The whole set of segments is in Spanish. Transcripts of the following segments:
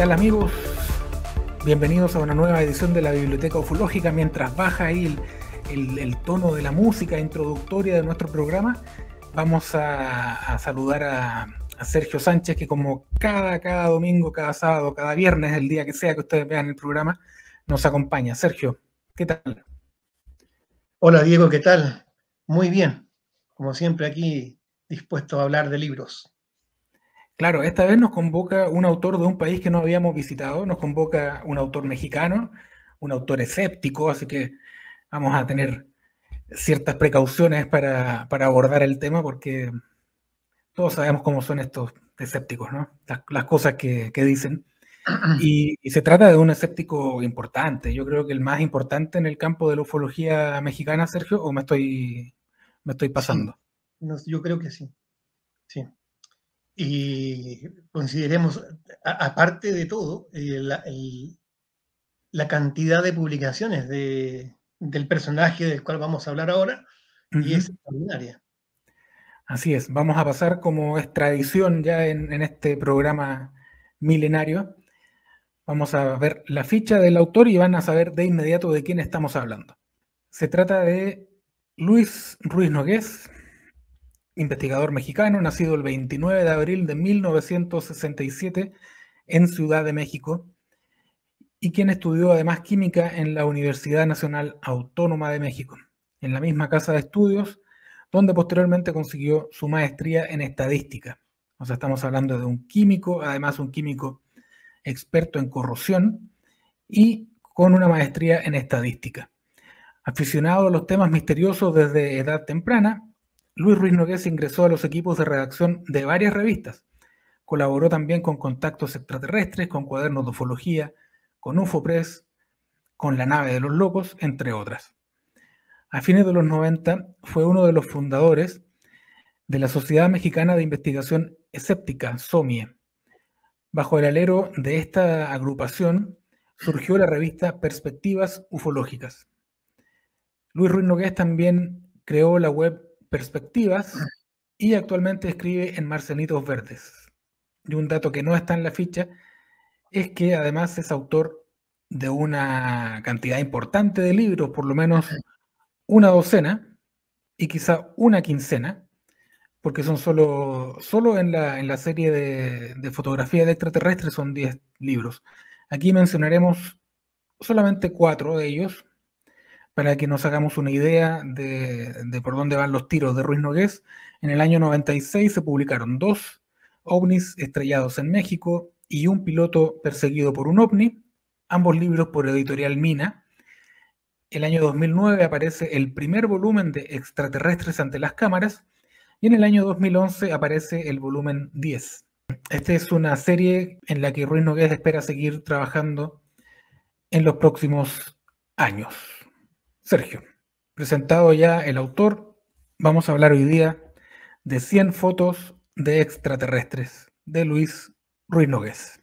tal, amigos? Bienvenidos a una nueva edición de la Biblioteca Ufológica. Mientras baja ahí el tono de la música introductoria de nuestro programa, vamos a saludar a Sergio Sánchez, que como cada domingo, cada sábado, cada viernes, el día que sea que ustedes vean el programa, nos acompaña. Sergio, ¿qué tal? Hola Diego, ¿qué tal? Muy bien, como siempre aquí dispuesto a hablar de libros. Claro, esta vez nos convoca un autor de un país que no habíamos visitado, nos convoca un autor mexicano, un autor escéptico, así que vamos a tener ciertas precauciones para abordar el tema, porque todos sabemos cómo son estos escépticos, ¿no? Las cosas que dicen. Y se trata de un escéptico importante. Yo creo que el más importante en el campo de la ufología mexicana, Sergio, o me estoy Sí, pasando. yo creo que sí, sí. Y consideremos, aparte de todo, la cantidad de publicaciones del personaje del cual vamos a hablar ahora, y Ujú. es extraordinaria. Así es, vamos a pasar como es tradición ya en este programa milenario. Vamos a ver la ficha del autor y van a saber de inmediato de quién estamos hablando. Se trata de Luis Ruiz Nogués, investigador mexicano, nacido el 29 de abril de 1967 en Ciudad de México, y quien estudió además química en la Universidad Nacional Autónoma de México, en la misma casa de estudios, donde posteriormente consiguió su maestría en estadística. O sea, estamos hablando de un químico, además un químico experto en corrosión y con una maestría en estadística. Aficionado a los temas misteriosos desde edad temprana, Luis Ruiz Nogués ingresó a los equipos de redacción de varias revistas. Colaboró también con Contactos Extraterrestres, con Cuadernos de Ufología, con UFO Press, con La Nave de los Locos, entre otras. A fines de los 90 fue uno de los fundadores de la Sociedad Mexicana de Investigación Escéptica, SOMIE. Bajo el alero de esta agrupación surgió la revista Perspectivas Ufológicas. Luis Ruiz Nogués también creó la web Perspectivas y actualmente escribe en Marcelitos Verdes. Y un dato que no está en la ficha es que además es autor de una cantidad importante de libros, por lo menos una docena y quizá una quincena, porque son solo en la serie de fotografía de extraterrestres son 10 libros. Aquí mencionaremos solamente 4 de ellos, para que nos hagamos una idea de por dónde van los tiros de Ruiz Nogués. En el año 96 se publicaron 2 ovnis estrellados en México y un piloto perseguido por un ovni, ambos libros por editorial Mina. El año 2009 aparece el primer volumen de Extraterrestres ante las cámaras y en el año 2011 aparece el volumen 10. Esta es una serie en la que Ruiz Nogués espera seguir trabajando en los próximos años. Sergio, presentado ya el autor, vamos a hablar hoy día de 100 fotos de extraterrestres de Luis Ruiz Nogués.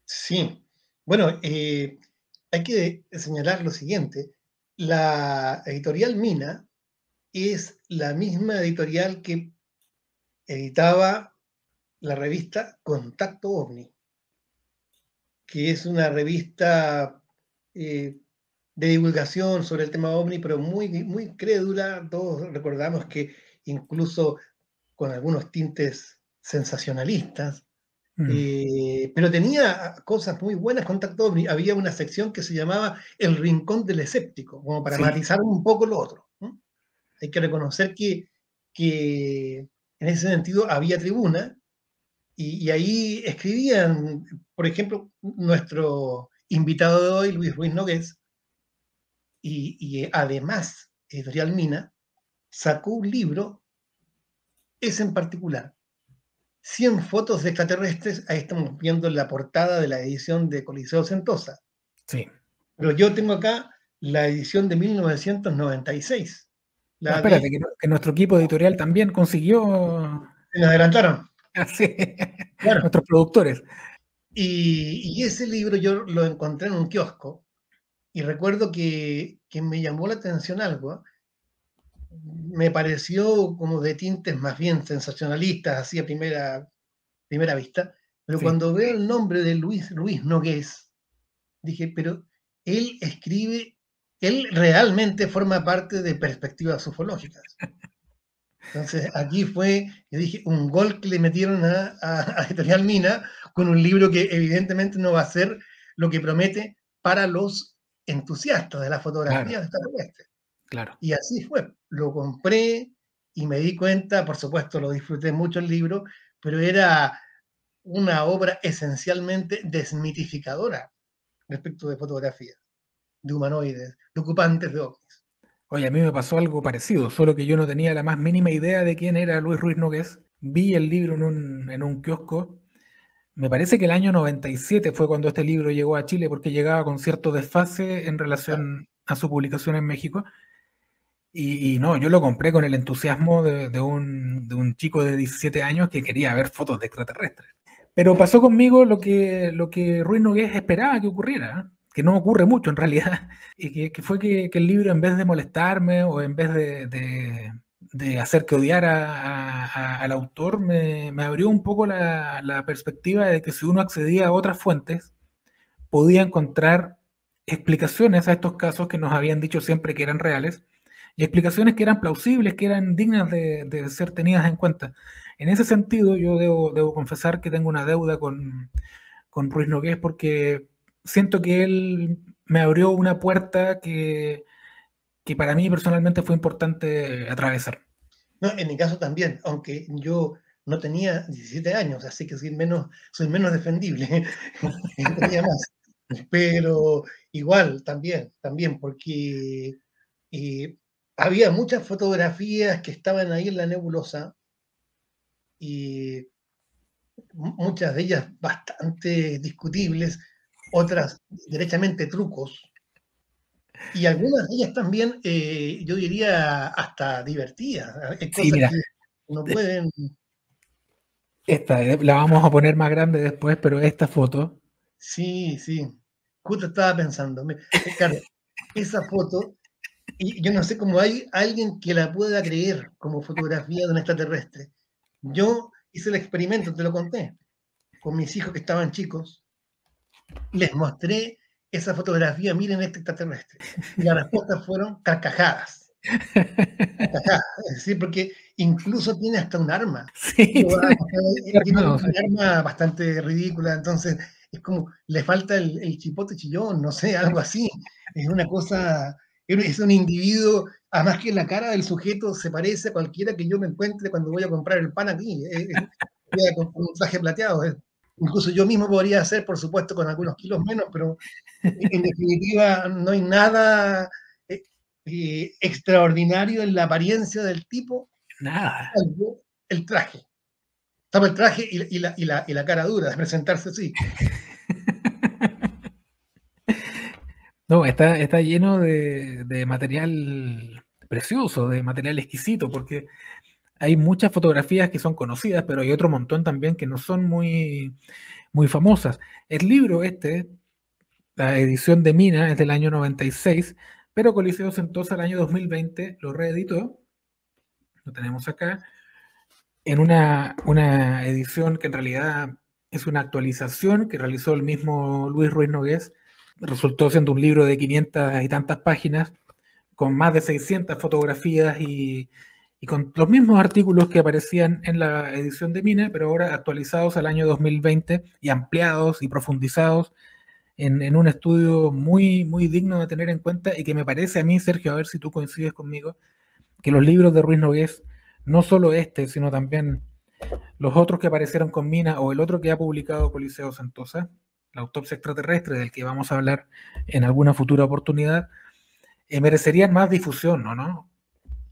Sí, bueno, hay que señalar lo siguiente, la editorial Mina es la misma editorial que editaba la revista Contacto OVNI, que es una revista eh, de divulgación sobre el tema OVNI, pero muy crédula. Todos recordamos que incluso con algunos tintes sensacionalistas, Mm, pero tenía cosas muy buenas. Contacto OVNI. Había una sección que se llamaba El Rincón del Escéptico, como para sí, matizar un poco lo otro, ¿no? Hay que reconocer que en ese sentido había tribuna. Y ahí escribían, por ejemplo, nuestro invitado de hoy, Luis Ruiz Nogués, y además Editorial Mina sacó un libro, ese en particular, 100 fotos de extraterrestres. Ahí estamos viendo la portada de la edición de Coliseo Sentosa. sí. Pero yo tengo acá la edición de 1996, No, la espérate, de... que nuestro equipo editorial también consiguió Se me adelantaron, así, claro. nuestros productores. Y ese libro yo lo encontré en un kiosco y recuerdo que me llamó la atención algo. Me pareció como de tintes más bien sensacionalistas, así a primera vista, Pero Sí, cuando veo el nombre de Luis Ruiz Nogués, dije, pero él escribe, él realmente forma parte de Perspectivas Ufológicas. Entonces, aquí fue, yo dije, un gol que le metieron a Editorial Mina con un libro que evidentemente no va a ser lo que promete para los entusiastas de la claro, fotografía de extraterrestres. claro. Y así fue. Lo compré y me di cuenta, por supuesto, lo disfruté mucho el libro, pero era una obra esencialmente desmitificadora respecto de fotografía, de humanoides, de ocupantes de ovnis. Oye, a mí me pasó algo parecido, solo que yo no tenía la más mínima idea de quién era Luis Ruiz Nogués. Vi el libro en un kiosco. Me parece que el año 97 fue cuando este libro llegó a Chile, porque llegaba con cierto desfase en relación a su publicación en México. Y no, yo lo compré con el entusiasmo de un chico de 17 años que quería ver fotos de extraterrestres. Pero pasó conmigo lo que Ruiz Nogués esperaba que ocurriera, ¿eh? Que no ocurre mucho en realidad, y que fue que el libro, en vez de molestarme o en vez de hacer que odiara al autor, me abrió un poco la perspectiva de que si uno accedía a otras fuentes, podía encontrar explicaciones a estos casos que nos habían dicho siempre que eran reales, y explicaciones que eran plausibles, que eran dignas de ser tenidas en cuenta. En ese sentido, yo debo confesar que tengo una deuda con Ruiz Nogués, porque siento que él me abrió una puerta que para mí personalmente fue importante atravesar. No, en mi caso también, aunque yo no tenía 17 años, así que soy menos defendible, tenía más. Pero igual, también, porque eh, había muchas fotografías que estaban ahí en la nebulosa y muchas de ellas bastante discutibles, otras derechamente trucos, y algunas de ellas también, yo diría, hasta divertidas. Hay Sí, cosas mira, que no pueden. esta la vamos a poner más grande después, pero esta foto, Sí, sí. Justo estaba pensando. Claro, esa foto, y yo no sé cómo hay alguien que la pueda creer como fotografía de un extraterrestre. Yo hice el experimento, te lo conté, con mis hijos que estaban chicos, les mostré esa fotografía, miren este extraterrestre. Y las respuestas fueron carcajadas. Carcajadas. Es decir, porque incluso tiene hasta un arma. sí, Tiene armado, sí. un arma bastante ridícula, entonces es como le falta el chipote chillón, no sé, algo así. Es una cosa, es un individuo, además que la cara del sujeto se parece a cualquiera que yo me encuentre cuando voy a comprar el pan aquí. Voy a comprar un traje plateado. Incluso yo mismo podría hacer, por supuesto, con algunos kilos menos, pero en definitiva no hay nada extraordinario en la apariencia del tipo, Nada. salvo el traje. Salvo el traje y la cara dura de presentarse así. No, está lleno de material precioso, de material exquisito, porque hay muchas fotografías que son conocidas, pero hay otro montón también que no son muy famosas. El libro este, la edición de Mina, es del año 96, pero Coliseo Sentosa el año 2020 lo reeditó, lo tenemos acá, en una edición que en realidad es una actualización que realizó el mismo Luis Ruiz Nogués. Resultó siendo un libro de 500 y tantas páginas, con más de 600 fotografías y con los mismos artículos que aparecían en la edición de Mina, pero ahora actualizados al año 2020 y ampliados y profundizados en un estudio muy digno de tener en cuenta, y que me parece a mí, Sergio, a ver si tú coincides conmigo, que los libros de Ruiz Nogués, no solo este, sino también los otros que aparecieron con Mina o el otro que ha publicado Coliseo Sentosa, la autopsia extraterrestre, del que vamos a hablar en alguna futura oportunidad, merecerían más difusión, ¿no?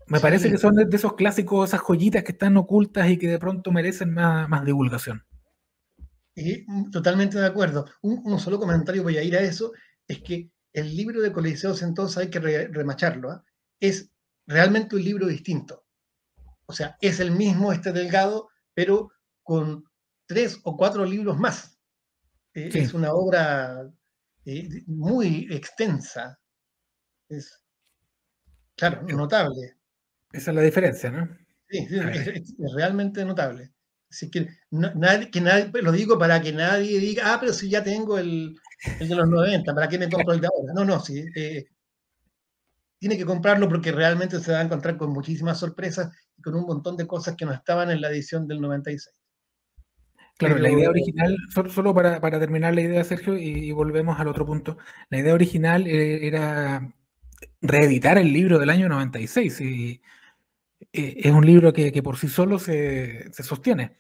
Me parece que Sí, son de esos clásicos, esas joyitas que están ocultas y que de pronto merecen más divulgación. totalmente de acuerdo. Un solo comentario voy a ir a eso, es que el libro de Coliseo Sentosa hay que remacharlo. ¿Eh? Es realmente un libro distinto. O sea, es el mismo este Delgado, pero con 3 o 4 libros más. Sí, Es una obra muy extensa, es, claro, notable. esa es la diferencia, ¿no? Sí, sí, A ver, es realmente notable. Así que, lo digo para que nadie diga, pero si ya tengo el de los 90, ¿para qué me compro el de ahora? No, sí, tiene que comprarlo porque realmente se va a encontrar con muchísimas sorpresas y con un montón de cosas que no estaban en la edición del 96. Claro, la Pero, idea original, solo para terminar la idea, Sergio, y volvemos al otro punto, la idea original era reeditar el libro del año 96, y es un libro que por sí solo se sostiene.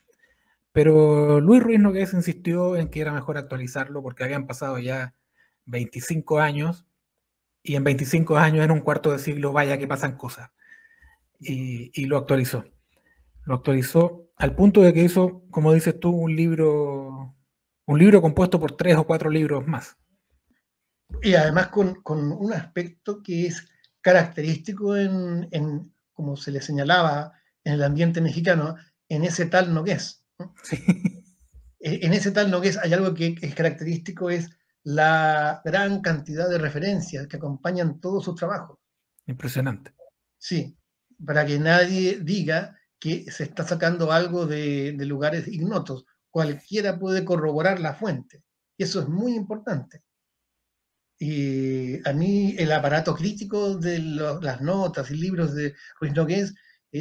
Pero Luis Ruiz Nogués insistió en que era mejor actualizarlo porque habían pasado ya 25 años y en 25 años, en un cuarto de siglo, vaya que pasan cosas. Y lo actualizó. Lo actualizó al punto de que hizo, como dices tú, un libro compuesto por 3 o 4 libros más. y además con un aspecto que es característico como se le señalaba en el ambiente mexicano, en ese tal Nogués. ¿No? Sí. En ese tal Nogués hay algo que es característico, es la gran cantidad de referencias que acompañan todos sus trabajos. Impresionante. Sí, para que nadie diga que se está sacando algo de lugares ignotos. Cualquiera puede corroborar la fuente. Y eso es muy importante. Y a mí el aparato crítico de las notas y libros de Ruiz Nogués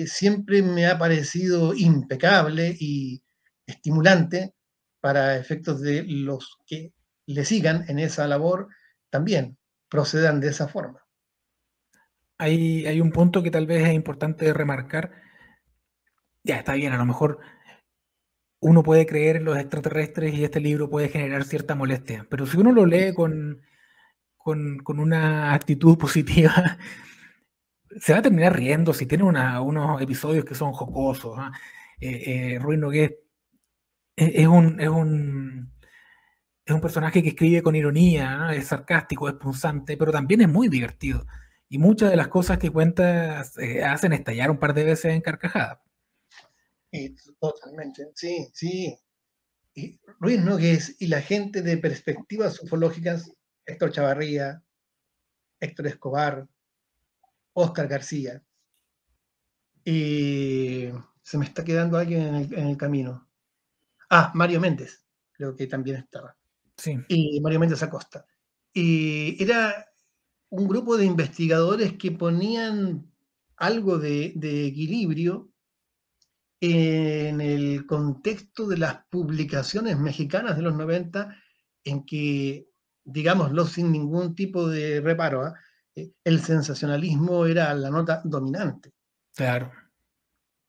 siempre me ha parecido impecable y estimulante para efectos de los que le sigan en esa labor, también procedan de esa forma. Hay un punto que tal vez es importante remarcar. Ya está bien, a lo mejor uno puede creer en los extraterrestres y este libro puede generar cierta molestia, pero si uno lo lee con una actitud positiva, se va a terminar riendo si tiene unos episodios que son jocosos. ¿Ah? Ruiz Nogués es un personaje que escribe con ironía, ¿no? Es sarcástico, es punzante, pero también es muy divertido. Y muchas de las cosas que cuenta hacen estallar un par de veces en carcajadas. Totalmente, sí, sí. Y Ruiz Nogués y la gente de perspectivas ufológicas, Héctor Chavarría, Héctor Escobar, Óscar García, y se me está quedando alguien en el camino. Mario Méndez, creo que también estaba. Sí. Y Mario Méndez Acosta. Y era un grupo de investigadores que ponían algo de equilibrio en el contexto de las publicaciones mexicanas de los 90, en que, digámoslo sin ningún tipo de reparo, el sensacionalismo era la nota dominante. Claro.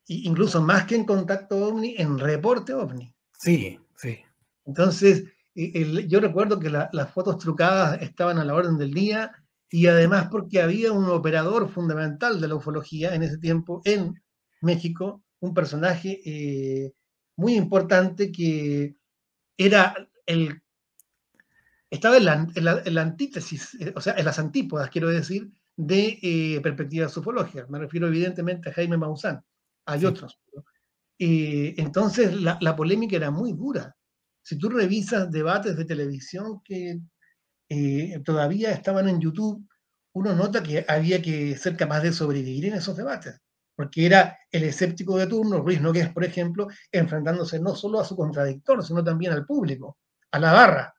Incluso más que en Contacto OVNI, en Reporte OVNI. Sí, sí. Entonces, yo recuerdo que las fotos trucadas estaban a la orden del día y además porque había un operador fundamental de la ufología en ese tiempo en México, un personaje muy importante que era estaba en la antítesis, o sea, en las antípodas, quiero decir, de perspectivas ufológicas. Me refiero evidentemente a Jaime Maussan. Hay Sí. otros. ¿No? Entonces la polémica era muy dura. Si tú revisas debates de televisión que todavía estaban en YouTube, uno nota que había que ser capaz de sobrevivir en esos debates, porque era el escéptico de turno, Ruiz Nogués, por ejemplo, enfrentándose no solo a su contradictor, sino también al público, a la barra.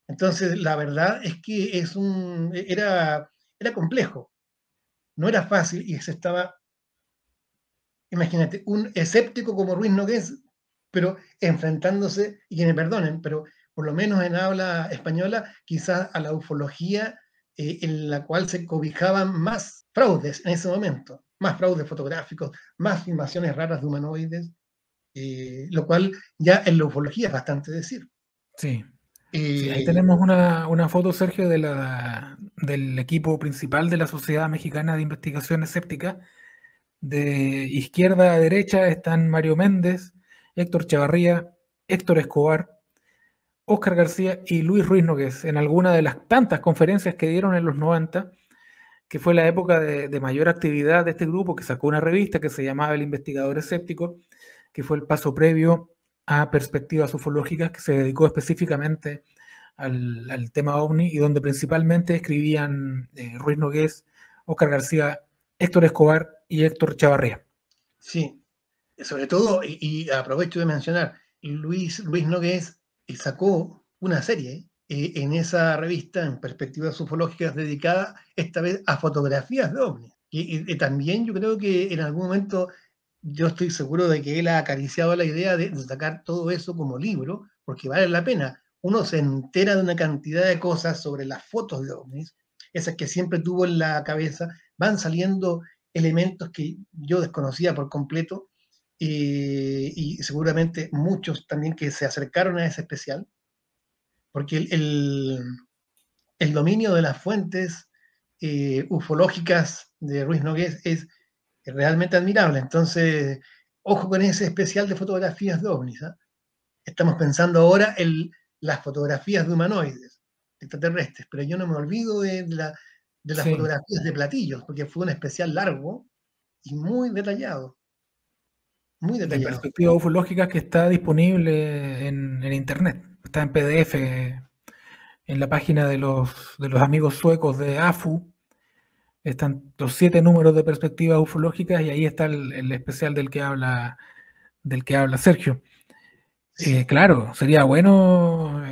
Entonces, la verdad es que era complejo, no era fácil y se estaba, imagínate, un escéptico como Ruiz Nogués, pero enfrentándose, y que me perdonen, pero por lo menos en habla española, quizás a la ufología en la cual se cobijaban más fraudes en ese momento, más fraudes fotográficos, más filmaciones raras de humanoides, lo cual ya en la ufología es bastante decir. Sí. Sí, ahí Eh, tenemos una foto, Sergio, del equipo principal de la Sociedad Mexicana de Investigación Escéptica. De izquierda a derecha están Mario Méndez, Héctor Chavarría, Héctor Escobar, Óscar García y Luis Ruiz Nogués, en alguna de las tantas conferencias que dieron en los 90, que fue la época de mayor actividad de este grupo, que sacó una revista que se llamaba El Investigador Escéptico, que fue el paso previo a Perspectivas Ufológicas, que se dedicó específicamente al tema OVNI y donde principalmente escribían Ruiz Nogués, Óscar García, Héctor Escobar y Héctor Chavarría. sí, sobre todo, y aprovecho de mencionar, Luis Nogués sacó una serie en esa revista, en Perspectivas Ufológicas, dedicada esta vez a fotografías de ovnis. Y también yo creo que en algún momento, yo estoy seguro de que él ha acariciado la idea de sacar todo eso como libro, porque vale la pena. Uno se entera de una cantidad de cosas sobre las fotos de ovnis, esas que siempre tuvo en la cabeza, van saliendo elementos que yo desconocía por completo, y seguramente muchos también que se acercaron a ese especial, porque el dominio de las fuentes ufológicas de Ruiz Nogués es realmente admirable. Entonces, ojo con ese especial de fotografías de ovnis. ¿Eh? Estamos pensando ahora en las fotografías de humanoides extraterrestres, pero yo no me olvido de las Sí, fotografías de platillos, porque fue un especial largo y muy detallado, muy de detallado. perspectivas ufológicas que está disponible en internet. Está en PDF en la página de los amigos suecos de AFU. Están los 7 números de perspectivas ufológicas y ahí está el especial del que habla Sergio. Sí. Claro, sería bueno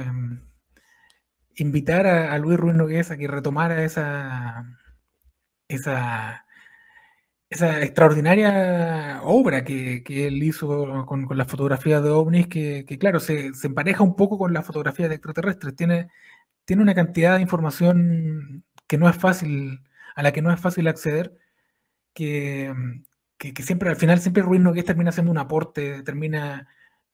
invitar a Luis Ruiz Nogués a que retomara esa, esa extraordinaria obra que él hizo con las fotografías de ovnis, que claro, se empareja un poco con las fotografías de extraterrestres. Tiene una cantidad de información que no es fácil, a la que no es fácil acceder, que, que siempre, al final, siempre Ruiz Nogués termina haciendo un aporte, termina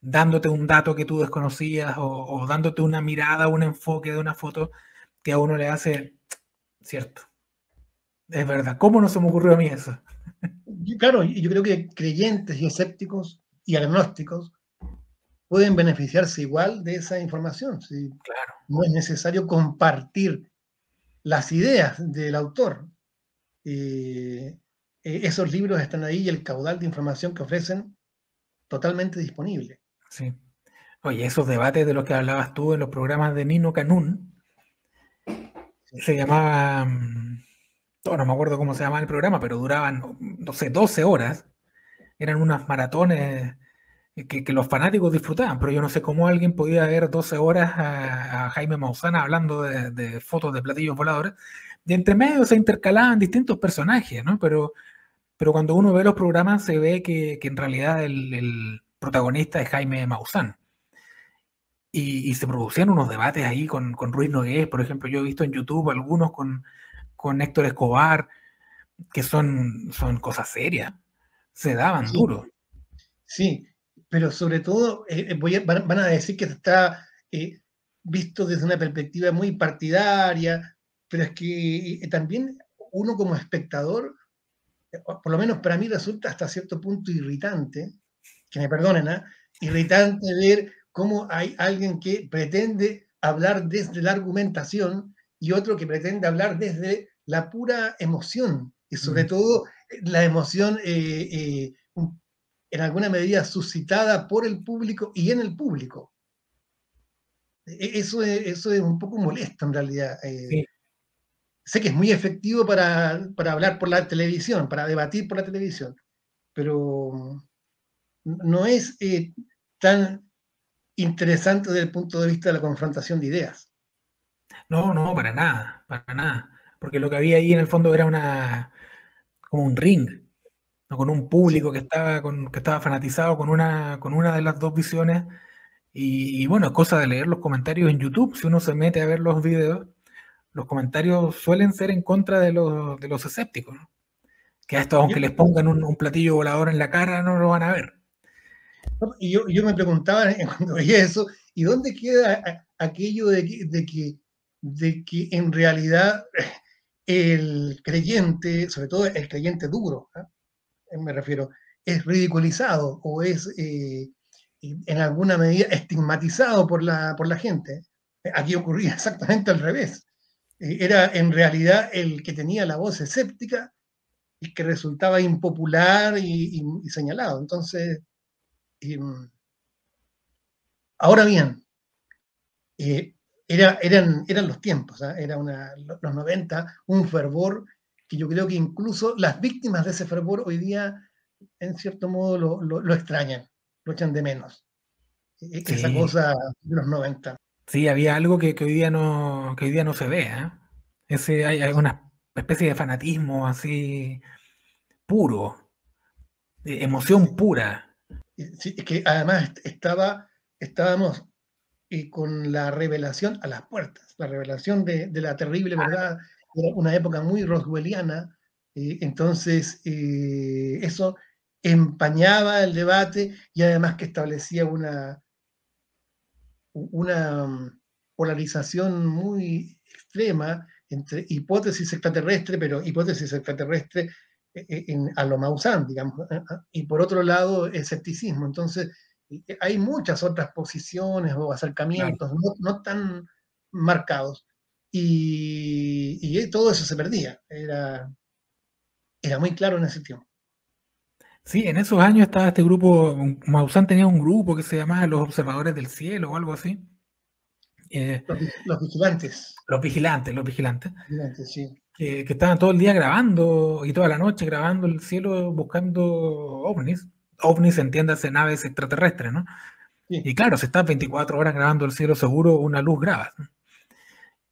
dándote un dato que tú desconocías o dándote una mirada, un enfoque de una foto que a uno le hace, cierto, es verdad, ¿cómo no se me ocurrió a mí eso? Claro, y yo creo que creyentes y escépticos y agnósticos pueden beneficiarse igual de esa información. ¿Sí? Claro, No es necesario compartir las ideas del autor. Esos libros están ahí y el caudal de información que ofrecen totalmente disponible. sí. Oye, esos debates de los que hablabas tú en los programas de Nino Canún, Sí, se llamaban, no me acuerdo cómo se llamaba el programa, pero duraban, no sé, 12 horas. Eran unas maratones que los fanáticos disfrutaban, pero yo no sé cómo alguien podía ver 12 horas a Jaime Maussan hablando de fotos de platillos voladores, y entre medio se intercalaban distintos personajes, ¿no? Pero cuando uno ve los programas se ve que en realidad el protagonista es Jaime Maussan. Y se producían unos debates ahí con Ruiz Nogués, por ejemplo, yo he visto en YouTube algunos con Héctor Escobar, que son cosas serias, se daban sí, duro. sí, pero sobre todo van a decir que está visto desde una perspectiva muy partidaria, pero es que también uno como espectador, por lo menos para mí resulta hasta cierto punto irritante, que me perdonen, ¿eh? Irritante ver cómo hay alguien que pretende hablar desde la argumentación y otro que pretende hablar desde la pura emoción, y sobre Mm, todo la emoción en alguna medida suscitada por el público y en el público. Eso es un poco molesto en realidad. sí. Sé que es muy efectivo para hablar por la televisión, para debatir por la televisión, pero no es tan interesante desde el punto de vista de la confrontación de ideas. No, no, para nada. Porque lo que había ahí en el fondo era como un ring, ¿no? Con un Sí, público que estaba fanatizado con una de las dos visiones. Y bueno, es cosa de leer los comentarios en YouTube. Si uno se mete a ver los videos, los comentarios suelen ser en contra de los escépticos, ¿no? Que a estos, aunque les pongan un platillo volador en la cara, no lo van a ver. y yo me preguntaba cuando veía eso, ¿y dónde queda aquello de que en realidad el creyente, sobre todo el creyente duro, ¿eh? Me refiero, es ridiculizado o es en alguna medida estigmatizado por la gente? Aquí ocurría exactamente al revés. Era en realidad el que tenía la voz escéptica y que resultaba impopular y señalado. Entonces, eh, ahora bien, eh, eran los tiempos, ¿eh? Era los 90, un fervor que yo creo que incluso las víctimas de ese fervor hoy día en cierto modo lo extrañan, lo echan de menos. Esa Sí, cosa de los 90. sí, había algo que hoy día no se ve, ¿eh? Hay una especie de fanatismo así puro, de emoción pura. Sí, es que además estábamos con la revelación a las puertas, la revelación de la terrible verdad, era una época muy roswelliana, entonces eso empañaba el debate y además que establecía una polarización muy extrema entre hipótesis extraterrestre, pero hipótesis extraterrestre a lo Maussan, digamos, y por otro lado, escepticismo. Entonces, hay muchas otras posiciones o Claro. acercamientos no tan marcados, y todo eso se perdía. Era muy claro en ese tiempo. Sí, en esos años estaba este grupo, Maussan tenía un grupo que se llamaba Los Observadores del Cielo o algo así. eh, Los vigilantes, los vigilantes, vigilantes, sí. que estaban todo el día grabando y toda la noche grabando el cielo buscando ovnis. Ovnis, entiéndase, naves extraterrestres, ¿no? Sí. Y claro, si estás 24 horas grabando el cielo, seguro una luz grabas, ¿no?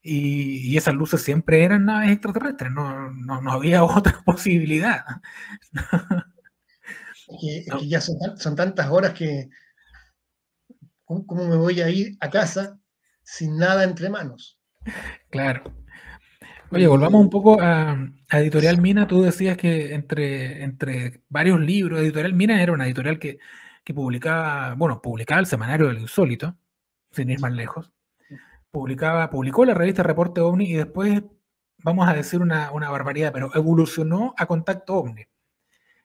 Y esas luces siempre eran naves extraterrestres, no había otra posibilidad. Es que No, ya son tantas horas que ¿cómo me voy a ir a casa sin nada entre manos? claro. Oye, volvamos un Y poco a Editorial Mina. Tú decías que entre varios libros, Editorial Mina era una editorial que publicaba, bueno, publicaba el Semanario del Insólito, sin ir más lejos. Publicó la revista Reporte OVNI y después, vamos a decir una barbaridad, pero evolucionó a Contacto OVNI,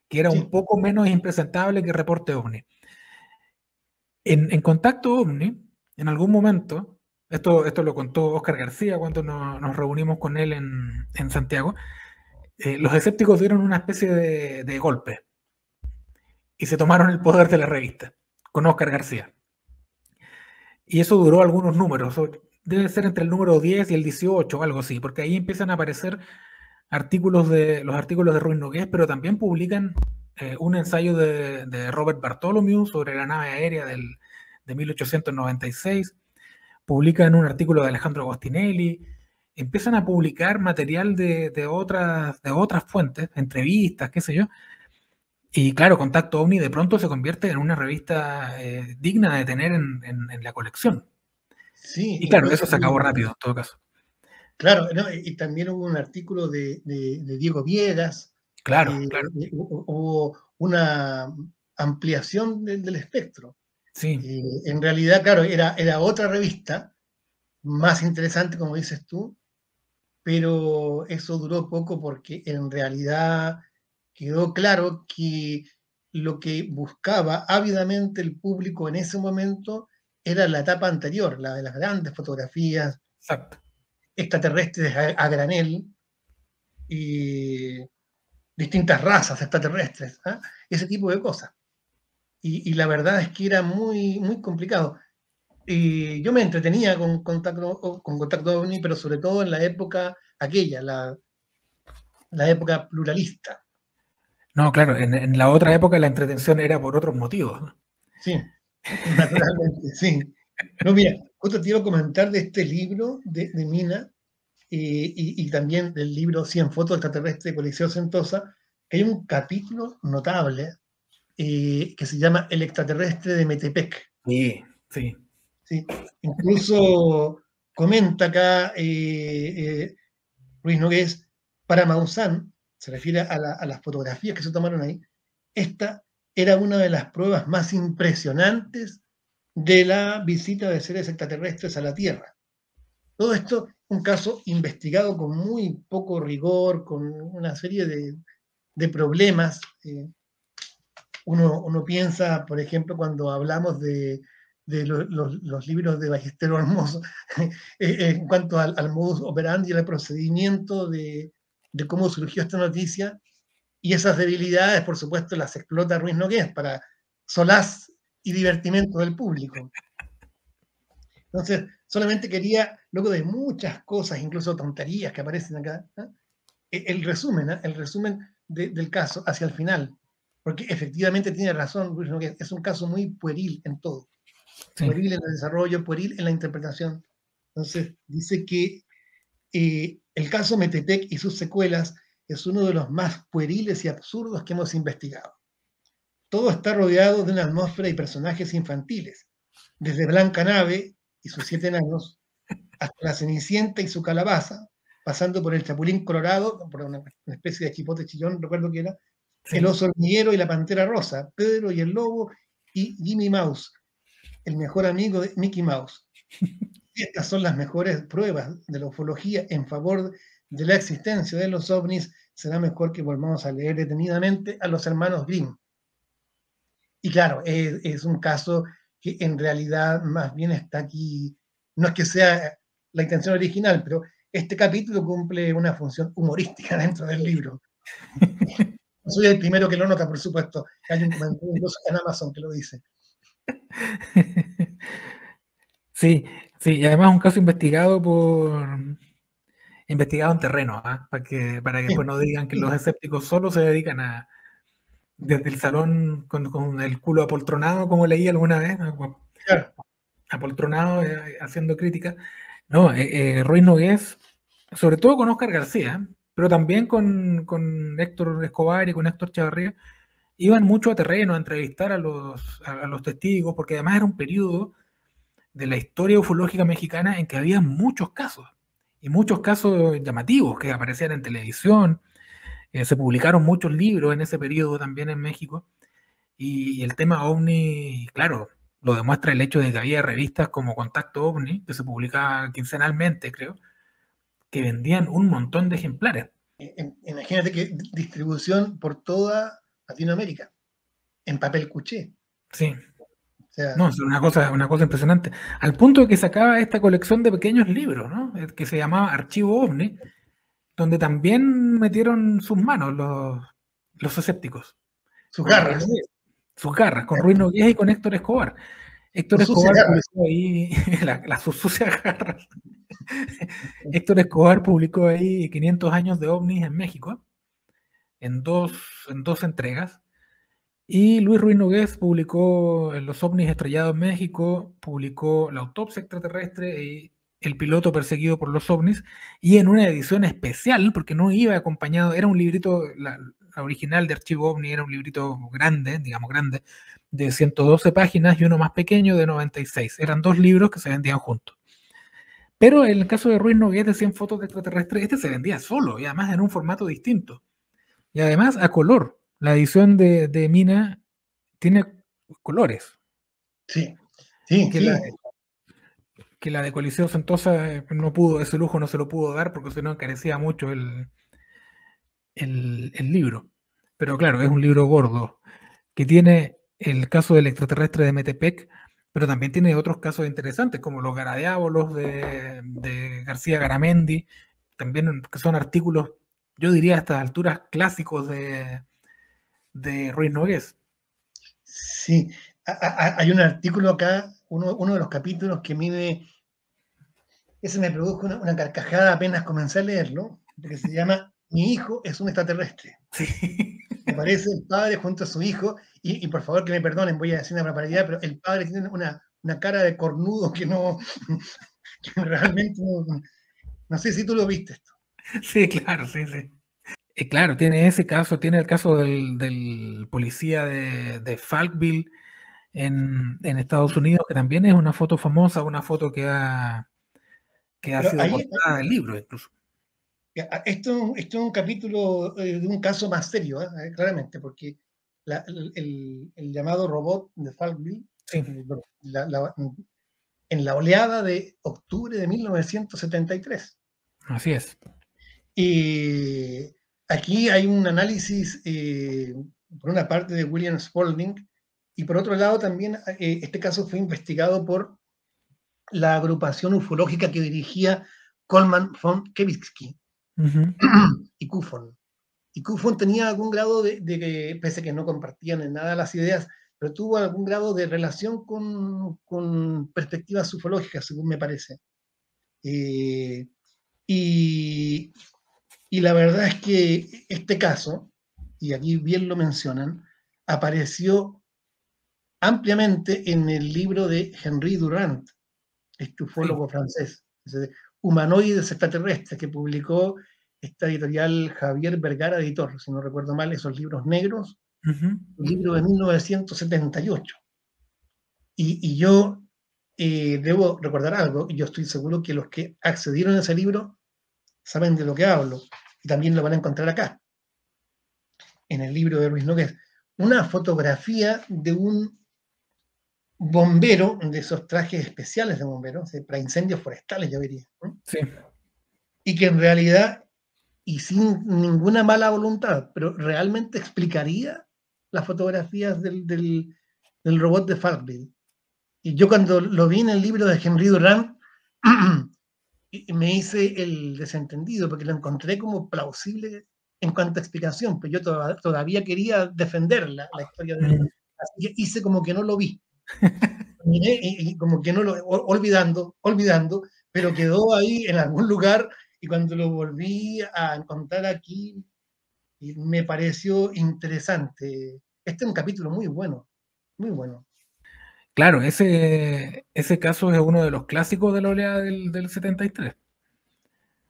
que era un sí, poco menos impresentable que Reporte OVNI. En Contacto OVNI, en algún momento, esto lo contó Oscar García cuando nos reunimos con él en Santiago, los escépticos dieron una especie de golpe y se tomaron el poder de la revista con Oscar García. Y eso duró algunos números, debe ser entre el número 10 y el 18 o algo así, porque ahí empiezan a aparecer los artículos de Ruiz Nogués, pero también publican un ensayo de Robert Bartholomew sobre la nave aérea de 1896, publican un artículo de Alejandro Agostinelli, empiezan a publicar material de otras fuentes, entrevistas, qué sé yo, y claro, Contacto OVNI de pronto se convierte en una revista digna de tener en la colección. sí, Y claro, incluso, eso se acabó rápido, en todo caso. claro, ¿no? Y también hubo un artículo de Diego Viegas, Claro, claro. hubo una ampliación del espectro. Sí, En realidad, claro, era otra revista, más interesante, como dices tú, pero eso duró poco porque en realidad quedó claro que lo que buscaba ávidamente el público en ese momento era la etapa anterior, la de las grandes fotografías exacto. extraterrestres a granel y distintas razas extraterrestres, ¿ah? Ese tipo de cosas. Y la verdad es que era muy, muy complicado. Y yo me entretenía con Contacto OVNI, pero sobre todo en la época aquella, la época pluralista. No, claro, en la otra época la entretención era por otros motivos, ¿no? Sí, naturalmente, sí. No, mira, justo te iba a comentar de este libro de Mina y también del libro 100 fotos extraterrestres de Coliseo Sentosa, que hay un capítulo notable que se llama El extraterrestre de Metepec. Sí, sí. ¿Sí? Incluso comenta acá Ruiz Nogués, para Maussan, se refiere a las fotografías que se tomaron ahí, esta era una de las pruebas más impresionantes de la visita de seres extraterrestres a la Tierra. Todo esto, un caso investigado con muy poco rigor, con una serie de problemas. Uno piensa, por ejemplo, cuando hablamos los libros de Ballesteros Hermoso, en cuanto al modus operandi y al procedimiento de cómo surgió esta noticia, y esas debilidades, por supuesto, las explota Ruiz Nogués para solaz y divertimento del público. Entonces, solamente quería, luego de muchas cosas, incluso tonterías que aparecen acá, el resumen del caso hacia el final, porque efectivamente tiene razón, que es un caso muy pueril en todo, Sí. pueril en el desarrollo, pueril en la interpretación. Entonces, dice que el caso Metepec y sus secuelas es uno de los más pueriles y absurdos que hemos investigado. Todo está rodeado de una atmósfera y personajes infantiles, desde Blanca Nave y sus 7 enanos, hasta la Cenicienta y su calabaza, pasando por el Chapulín Colorado, por una especie de chipote chillón, recuerdo que era, Sí. el oso hormiguero y la pantera rosa, Pedro y el lobo y Jimmy Mouse, el mejor amigo de Mickey Mouse. Estas son las mejores pruebas de la ufología en favor de la existencia de los ovnis. Será mejor que volvamos a leer detenidamente a los hermanos Grimm. Y claro, es un caso que en realidad más bien está aquí, no es que sea la intención original, pero este capítulo cumple una función humorística dentro del libro. No soy el primero que lo nota, por supuesto. Hay un comentario incluso en Amazon que lo dice. Sí, sí, y además un caso investigado en terreno, ¿ah? Para que después no digan que los escépticos solo se dedican a, desde el salón con el culo apoltronado, como leí alguna vez, ¿no? Claro. Apoltronado, haciendo crítica. No, Ruiz Nogués, sobre todo con Óscar García, pero también con Héctor Escobar y con Héctor Chavarría, iban mucho a terreno a entrevistar a los testigos, porque además era un periodo de la historia ufológica mexicana en que había muchos casos, y muchos casos llamativos que aparecían en televisión. Se publicaron muchos libros en ese periodo también en México, y el tema OVNI, claro, lo demuestra el hecho de que había revistas como Contacto OVNI, que se publicaba quincenalmente, creo, que vendían un montón de ejemplares. Imagínate que distribución por toda Latinoamérica, en papel cuché. Sí. O sea, No, es una cosa impresionante. Al punto de que sacaba esta colección de pequeños libros, ¿no? Que se llamaba Archivo OVNI, donde también metieron sus manos los escépticos. sus Con Ruiz garras, Nogués, sus garras, con Ruiz Nogués y con Héctor Escobar. Héctor sus sucias Escobar garras. publicó ahí sus sucias garras. Héctor Escobar publicó ahí 500 años de ovnis en México, en dos entregas. Y Luis Ruiz Nogués publicó Los ovnis estrellados en México, publicó La autopsia extraterrestre y El piloto perseguido por los ovnis, y en una edición especial, porque no iba acompañado, era un librito, la original de Archivo OVNI era un librito grande, digamos grande, de 112 páginas y uno más pequeño de 96. Eran dos libros que se vendían juntos. Pero en el caso de Ruiz Nogués de 100 fotos de extraterrestres, este se vendía solo y además en un formato distinto. Y además a color. La edición de Mina tiene colores. Sí, sí, Que sí. la de Coliseo Sentosa no pudo, ese lujo no se lo pudo dar porque si no encarecía mucho el libro. Pero claro, es un libro gordo que tiene el caso del extraterrestre de Metepec, pero también tiene otros casos interesantes, como los Garadiábolos de García Garamendi, también que son artículos, yo diría a estas alturas, clásicos de Ruiz Nogués. Sí, hay un artículo acá, uno de los capítulos que a mí ese me produjo una carcajada apenas comencé a leerlo, porque se llama Mi hijo es un extraterrestre. Sí. Me parece el padre junto a su hijo, y por favor que me perdonen, voy a decir una barbaridad, pero el padre tiene una cara de cornudo que no, que realmente no sé si tú lo viste esto. Sí, claro, sí, sí. Claro, tiene ese caso, tiene el caso del policía de Falkville en Estados Unidos, que también es una foto famosa, una foto que ha Pero sido ahí, portada del libro incluso. esto es un capítulo de un caso más serio, claramente, porque el llamado robot de Falkville, Sí, bueno, en la oleada de octubre de 1973. así es. Y aquí hay un análisis, por una parte, de William Spalding, y por otro lado también este caso fue investigado por la agrupación ufológica que dirigía Coleman von Kevitsky Ujú. y Kufon. Y Kufon tenía algún grado de, pese a que no compartían en nada las ideas, pero tuvo algún grado de relación con perspectivas ufológicas, según me parece. Eh, y, y la verdad es que este caso, y aquí bien lo mencionan, apareció ampliamente en el libro de Henri Durant, este Sí. ufólogo francés, Humanoides extraterrestres, que publicó esta editorial Javier Vergara Editor, si no recuerdo mal, esos libros negros, Ujú. un libro de 1978. Y yo debo recordar algo, y yo estoy seguro que los que accedieron a ese libro saben de lo que hablo, y también lo van a encontrar acá, en el libro de Ruiz Nogués, una fotografía de un bombero, de esos trajes especiales de bomberos, para incendios forestales, yo diría, ¿no? Sí, Y que en realidad, y sin ninguna mala voluntad, pero realmente explicaría las fotografías del robot de Falkville. Y yo cuando lo vi en el libro de Henry Durant, me hice el desentendido, porque lo encontré como plausible en cuanto a explicación, pero yo todavía quería defender la historia de él. mm, Así que hice como que no lo vi. Y como que no lo olvidando, pero quedó ahí en algún lugar, y cuando lo volví a encontrar aquí, me pareció interesante. Este es un capítulo muy bueno, muy bueno. claro, ese caso es uno de los clásicos de la oleada del 73.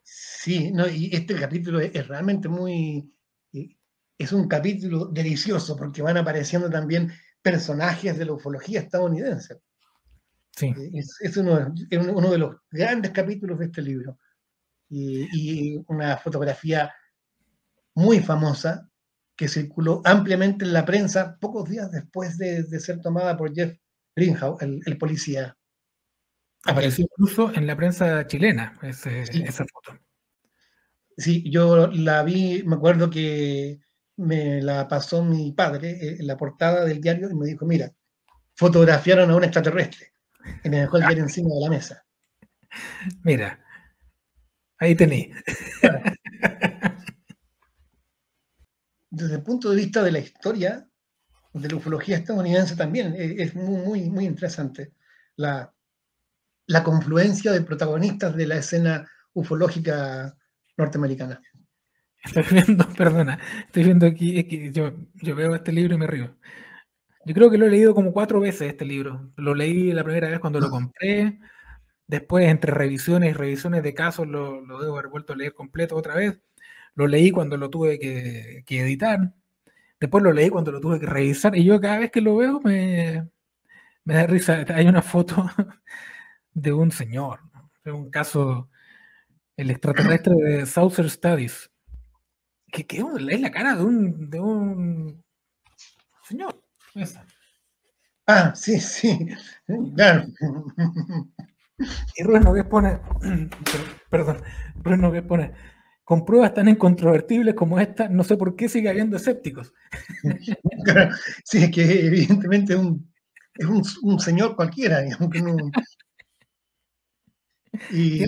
Sí, no, y este capítulo es realmente muy, eh, es un capítulo delicioso, porque van apareciendo también personajes de la ufología estadounidense. Sí, Es uno de los grandes capítulos de este libro. Y una fotografía muy famosa que circuló ampliamente en la prensa pocos días después de ser tomada por Jeff Greenhouse, el policía apareció aquel. incluso en la prensa chilena Sí, esa foto. sí, yo la vi, me acuerdo que me la pasó mi padre en la portada del diario, y me dijo, mira, fotografiaron a un extraterrestre, y me dejó el diario encima de la mesa. Mira, ahí tení. Claro, desde el punto de vista de la historia de la ufología estadounidense también es muy interesante la, la confluencia de protagonistas de la escena ufológica norteamericana. Estoy viendo, perdona, estoy viendo aquí, es que yo veo este libro y me río. Yo creo que lo he leído como 4 veces este libro. Lo leí la primera vez cuando lo compré, después entre revisiones y revisiones de casos lo debo haber vuelto a leer completo otra vez. Lo leí cuando lo tuve que editar, después lo leí cuando lo tuve que revisar, y yo cada vez que lo veo me da risa. Hay una foto de un señor, ¿no? De un caso, el extraterrestre de Southern Studies, que es la cara de un señor. Esa. Ah, sí, sí, claro. Y Rubén Nogués pone, perdón, Rubén Nogués pone, con pruebas tan incontrovertibles como esta, no sé por qué sigue habiendo escépticos. Claro, sí, es que evidentemente es un señor cualquiera, digamos, que no, y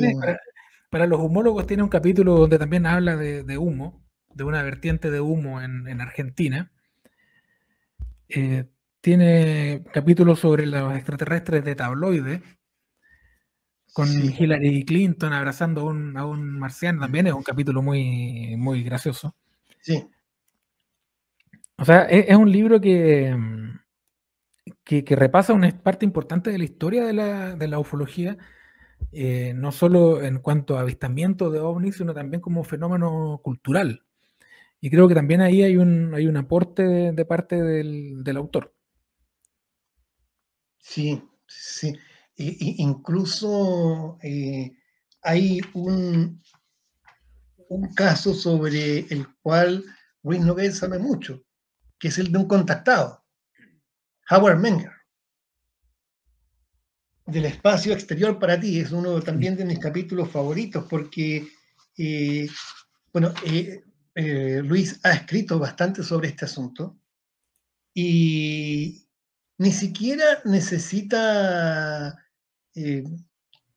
Para los humólogos tiene un capítulo donde también habla de humo, de una vertiente de humo en Argentina. Eh, Tiene capítulos sobre los extraterrestres de tabloide, con sí, Hillary Clinton abrazando a un marciano. También es un capítulo muy gracioso. sí, O sea, es un libro que repasa una parte importante de la historia de la ufología, no solo en cuanto a avistamiento de ovnis, sino también como fenómeno cultural. Y creo que también ahí hay un aporte de parte del autor. sí, sí. Incluso hay un caso sobre el cual Ruiz Nogués sabe mucho, que es el de un contactado, Howard Menger, del espacio exterior para ti. Es uno Sí. también de mis capítulos favoritos, porque, eh, bueno, Luis ha escrito bastante sobre este asunto, y ni siquiera necesita eh,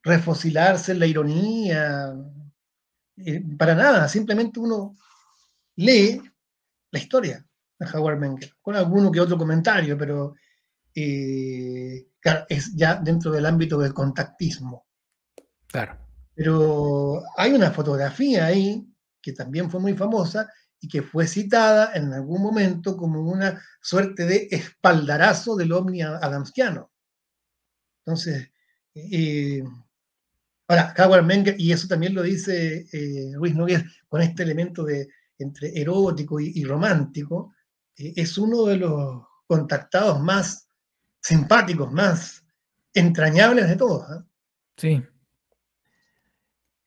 refocilarse en la ironía, para nada, simplemente uno lee la historia de Howard Menger, con alguno que otro comentario, pero claro, es ya dentro del ámbito del contactismo. Claro. Pero hay una fotografía ahí que también fue muy famosa, y que fue citada en algún momento como una suerte de espaldarazo del ovni adamskiano. Entonces, ahora, Howard Menger, y eso también lo dice Ruiz Nogués, con este elemento de entre erótico y romántico, es uno de los contactados más simpáticos, más entrañables de todos. Sí.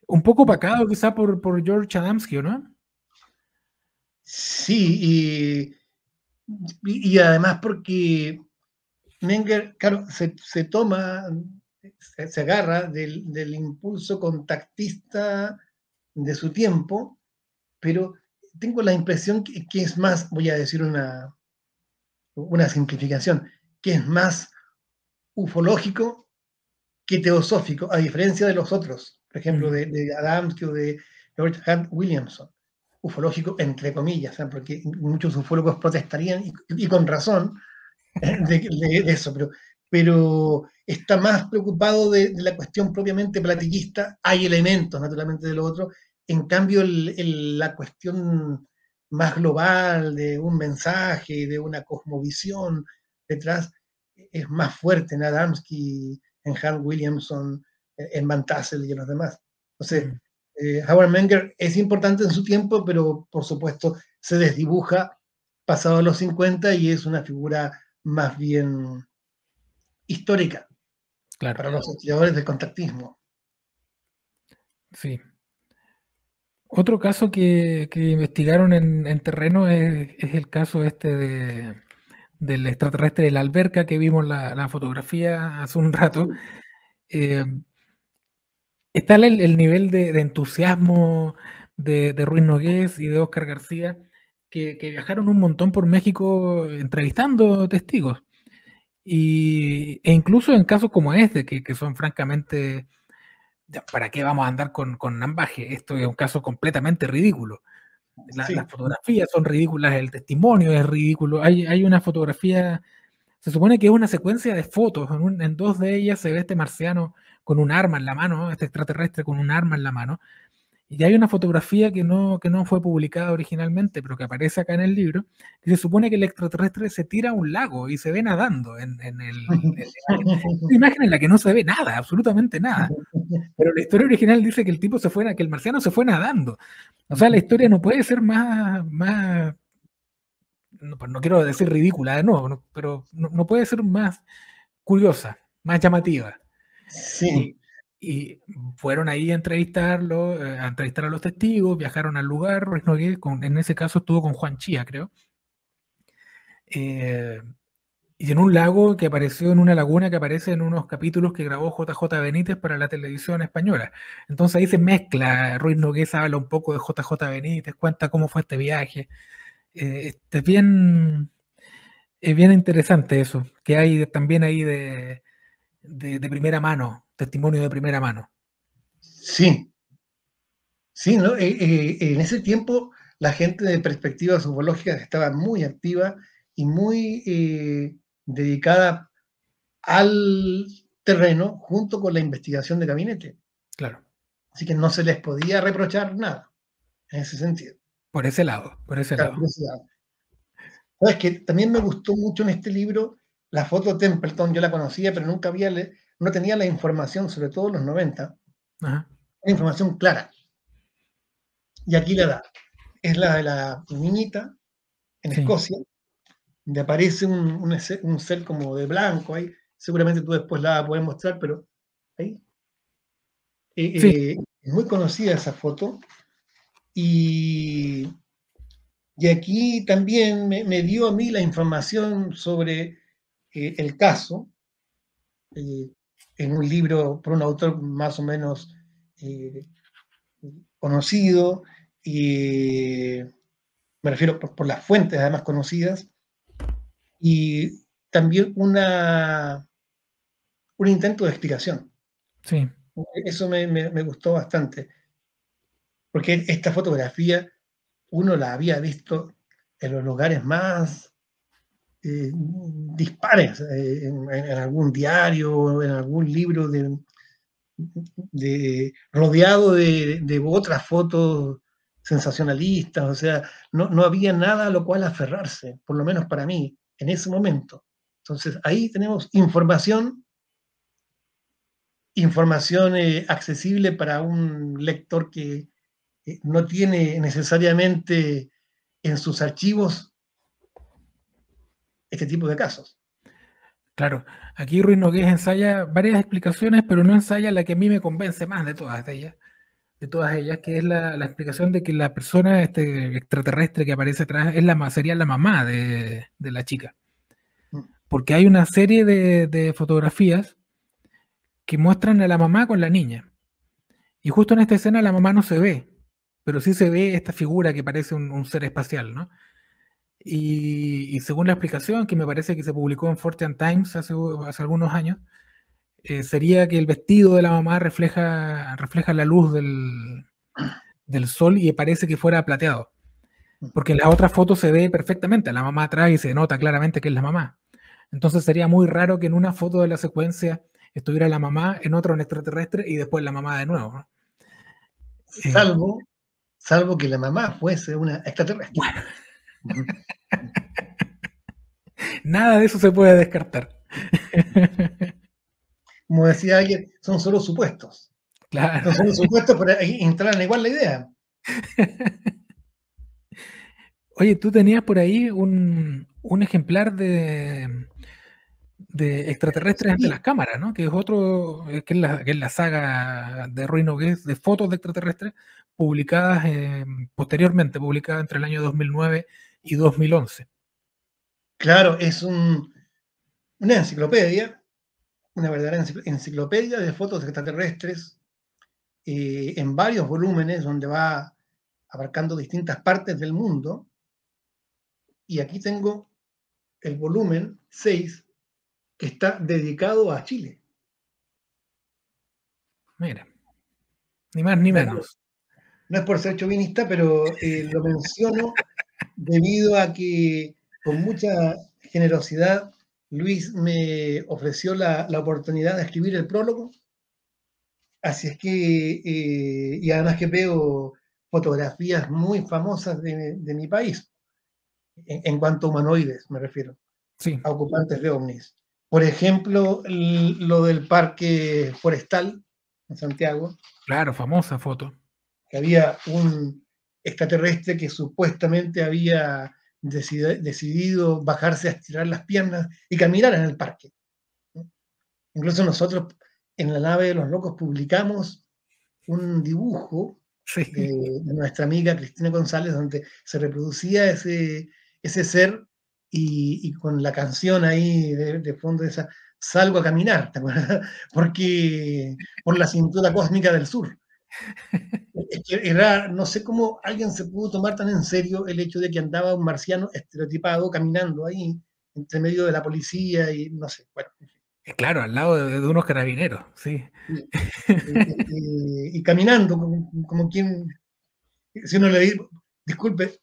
Un poco opacado quizá por George Adamski, ¿no? Sí, y además porque Menger, claro, se toma, se agarra del impulso contactista de su tiempo, pero tengo la impresión que es más, voy a decir una simplificación, que es más ufológico que teosófico, a diferencia de los otros, por ejemplo, de Adamski o de George Hunt Williamson. Ufológico, entre comillas, ¿eh? Porque muchos ufólogos protestarían, y con razón, de eso, pero está más preocupado de la cuestión propiamente platillista. Hay elementos, naturalmente, de lo otro. En cambio, la cuestión más global de un mensaje, de una cosmovisión detrás, es más fuerte en Adamski, en Hans Williamson, en Van Tassel y en los demás. Entonces, Howard Menger es importante en su tiempo, pero por supuesto se desdibuja pasado los 50 y es una figura más bien histórica, claro, para los estudiadores del contactismo. Sí. Otro caso que investigaron en terreno es el caso del extraterrestre de la alberca que vimos la fotografía hace un rato. Está el nivel de entusiasmo de Ruiz Nogués y de Óscar García, que viajaron un montón por México entrevistando testigos. E incluso en casos como este, que son francamente, ¿para qué vamos a andar con ambaje? Esto es un caso completamente ridículo. Sí. Las fotografías son ridículas, el testimonio es ridículo. Hay una fotografía, se supone que es una secuencia de fotos. En dos de ellas se ve este marciano con un arma en la mano, ¿no? Este extraterrestre con un arma en la mano. Y hay una fotografía que no fue publicada originalmente, pero que aparece acá en el libro, que se supone que el extraterrestre se tira a un lago y se ve nadando una imagen en la que no se ve nada, absolutamente nada. Pero la historia original dice que el tipo que el marciano se fue nadando. O sea, la historia no puede ser más no quiero decir ridícula de nuevo, pero no puede ser más curiosa, más llamativa. Sí. Y fueron ahí a entrevistarlo, a entrevistar a los testigos, viajaron al lugar, Ruiz Nogués, en ese caso estuvo con Juan Chía, creo. Y en un lago que apareció, en una laguna que aparece en unos capítulos que grabó JJ Benítez para la televisión española. Entonces ahí se mezcla, Ruiz Nogués habla un poco de JJ Benítez, cuenta cómo fue este viaje. Es bien interesante eso, que hay también ahí de primera mano, testimonio de primera mano. Sí, sí, ¿no? En ese tiempo la gente de perspectivas ufológicas estaba muy activa y muy dedicada al terreno junto con la investigación de gabinete. Claro. Así que no se les podía reprochar nada en ese sentido. Por ese lado, por ese Claro, lado. curiosidad. Sabes que también me gustó mucho en este libro la foto Templeton. Yo la conocía, pero nunca no tenía la información, sobre todo en los 90, Ajá. una información clara. Y aquí la da. Es la de la niñita en Sí. Escocia, donde aparece un ser como de blanco ahí. Seguramente tú después la vas a poder mostrar, pero ahí. Sí, Es muy conocida esa foto. Y, y aquí también me dio a mí la información sobre el caso, en un libro por un autor más o menos eh, conocido, y me refiero por las fuentes además conocidas, y también un intento de explicación. sí. Eso me gustó bastante, porque esta fotografía uno la había visto en los lugares más dispares, en algún diario, en algún libro rodeado de otras fotos sensacionalistas, o sea, no había nada a lo cual aferrarse, por lo menos para mí, en ese momento. Entonces, ahí tenemos información accesible para un lector que no tiene necesariamente en sus archivos este tipo de casos. Claro, aquí Ruiz Nogués ensaya varias explicaciones, pero no ensaya la que a mí me convence más de todas ellas, que es la explicación de que la persona extraterrestre que aparece atrás sería la mamá de la chica. Porque hay una serie de fotografías que muestran a la mamá con la niña. Y justo en esta escena la mamá no se ve, pero sí se ve esta figura que parece un ser espacial, ¿no? Y según la explicación, que me parece que se publicó en Fortean Times hace algunos años, sería que el vestido de la mamá refleja la luz del sol y parece que fuera plateado. Porque en las otras fotos se ve perfectamente a la mamá atrás y se nota claramente que es la mamá. Entonces sería muy raro que en una foto de la secuencia estuviera la mamá, en otra un extraterrestre y después la mamá de nuevo, ¿no? Salvo que la mamá fuese una extraterrestre. Bueno. Nada de eso se puede descartar. Como decía alguien, son solo supuestos. Claro. Son solo supuestos, pero instalan igual la idea. Oye, tú tenías por ahí un ejemplar de extraterrestres ante las cámaras, ¿no? Que es otro, que es la saga de Ruiz Nogués de fotos de extraterrestres publicadas posteriormente, publicadas entre el año 2009 y 2011. Claro, es una enciclopedia, una verdadera enciclopedia de fotos extraterrestres en varios volúmenes donde va abarcando distintas partes del mundo. Y aquí tengo el volumen 6 que está dedicado a Chile. Mira, ni más ni menos. No es por ser chauvinista, pero lo menciono debido a que con mucha generosidad Luis me ofreció la oportunidad de escribir el prólogo. Así es que, y además que veo fotografías muy famosas de mi país, en cuanto a humanoides me refiero, Sí. a ocupantes de ovnis. Por ejemplo, lo del parque forestal en Santiago. Claro, famosa foto. Que había un extraterrestre que supuestamente había decidido bajarse a estirar las piernas y caminar en el parque. Incluso nosotros en la nave de los locos publicamos un dibujo de nuestra amiga Cristina González donde se reproducía ese ser y con la canción ahí de fondo de esa Salgo a caminar, ¿te acuerdas? Porque por la cintura cósmica del sur. Es que era, no sé cómo alguien se pudo tomar tan en serio el hecho de que andaba un marciano estereotipado caminando ahí entre medio de la policía y no sé, bueno. Claro, al lado de unos carabineros, sí. Y caminando como quien, si uno le dice, disculpe,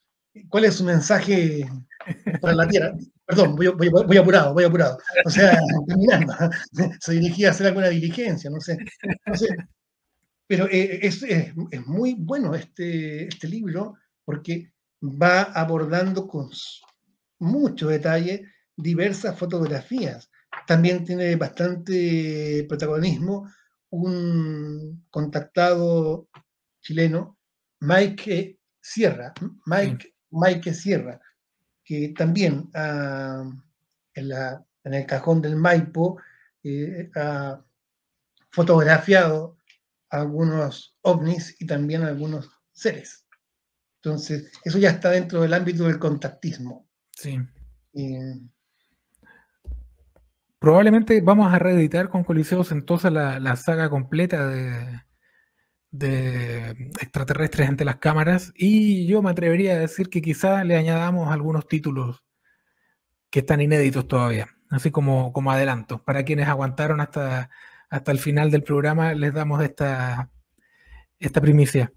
¿cuál es su mensaje para la Tierra? Perdón, voy apurado. O sea, caminando, se dirigía a hacer alguna diligencia, no sé. Pero es muy bueno este libro porque va abordando con mucho detalle diversas fotografías. También tiene bastante protagonismo un contactado chileno, Mike Sierra, que también en el cajón del Maipo ha fotografiado algunos ovnis y también algunos seres. Entonces, eso ya está dentro del ámbito del contactismo. Sí. Probablemente vamos a reeditar con Coliseo Sentosa la saga completa de extraterrestres ante las cámaras y yo me atrevería a decir que quizá le añadamos algunos títulos que están inéditos todavía, así como adelanto. Para quienes aguantaron hasta el final del programa, les damos esta primicia.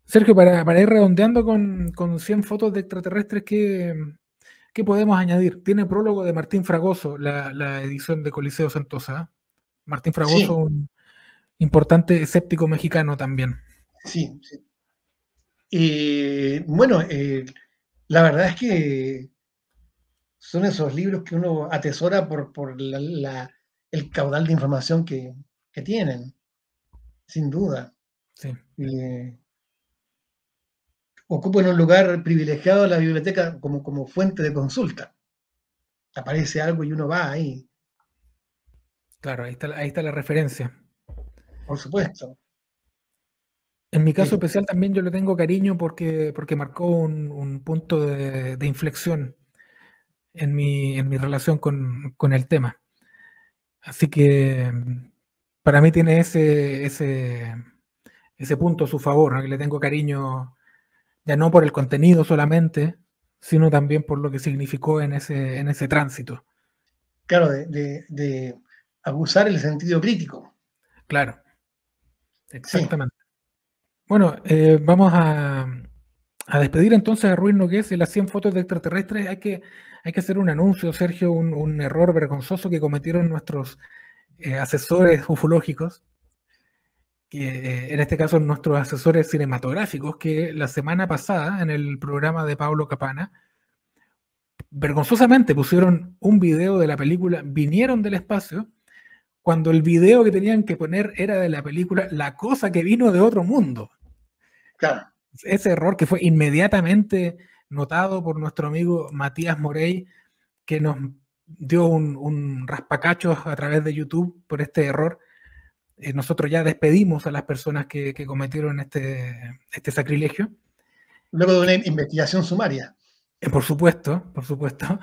Sergio, para ir redondeando con 100 fotos de extraterrestres, ¿qué podemos añadir? Tiene prólogo de Martín Fragoso, la edición de Coliseo Sentosa. Martín Fragoso, sí. Un importante escéptico mexicano también. Sí, sí. Bueno, la verdad es que son esos libros que uno atesora por el caudal de información que tienen, sin duda. Sí. Eh, Ocupan un lugar privilegiado en la biblioteca como fuente de consulta. Aparece algo y uno va ahí, Claro, ahí está la referencia. por supuesto. En mi caso Eh, especial también yo le tengo cariño porque marcó un punto de inflexión en mi relación con el tema. Así que para mí tiene ese punto a su favor, ¿no? Que le tengo cariño ya no por el contenido solamente, sino también por lo que significó en ese tránsito. claro, de abusar el sentido crítico. Claro, Sí, exactamente. Bueno, vamos a despedir entonces a Ruiz Nogués y las 100 fotos de extraterrestres. Hay que hacer un anuncio, Sergio, un error vergonzoso que cometieron nuestros asesores ufológicos, que en este caso nuestros asesores cinematográficos, que la semana pasada en el programa de Pablo Capana, vergonzosamente pusieron un video de la película Vinieron del Espacio, cuando el video que tenían que poner era de la película La cosa que vino de otro mundo. claro. Ese error que fue inmediatamente notado por nuestro amigo Matías Morey, que nos dio un raspacachos a través de YouTube por este error. Nosotros ya despedimos a las personas que cometieron este sacrilegio. Luego de una investigación sumaria. Por supuesto, por supuesto.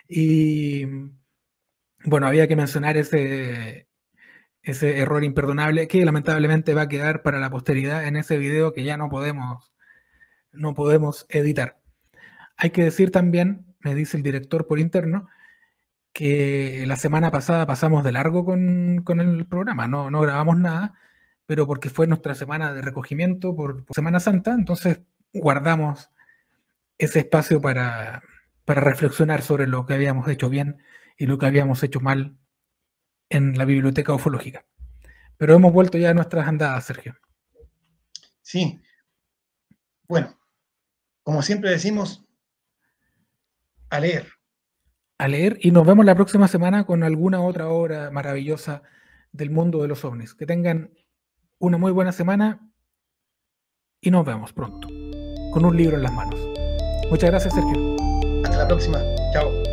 Y bueno, había que mencionar ese error imperdonable que lamentablemente va a quedar para la posteridad en ese video que ya no podemos editar. Hay que decir también, me dice el director por interno, que la semana pasada pasamos de largo con el programa, no grabamos nada, pero porque fue nuestra semana de recogimiento por Semana Santa, entonces guardamos ese espacio para reflexionar sobre lo que habíamos hecho bien y lo que habíamos hecho mal en la biblioteca ufológica. Pero hemos vuelto ya a nuestras andadas, Sergio. Sí, bueno, como siempre decimos, a leer. A leer y nos vemos la próxima semana con alguna otra obra maravillosa del mundo de los ovnis. Que tengan una muy buena semana y nos vemos pronto con un libro en las manos. Muchas gracias, Sergio. Hasta la próxima. Chao.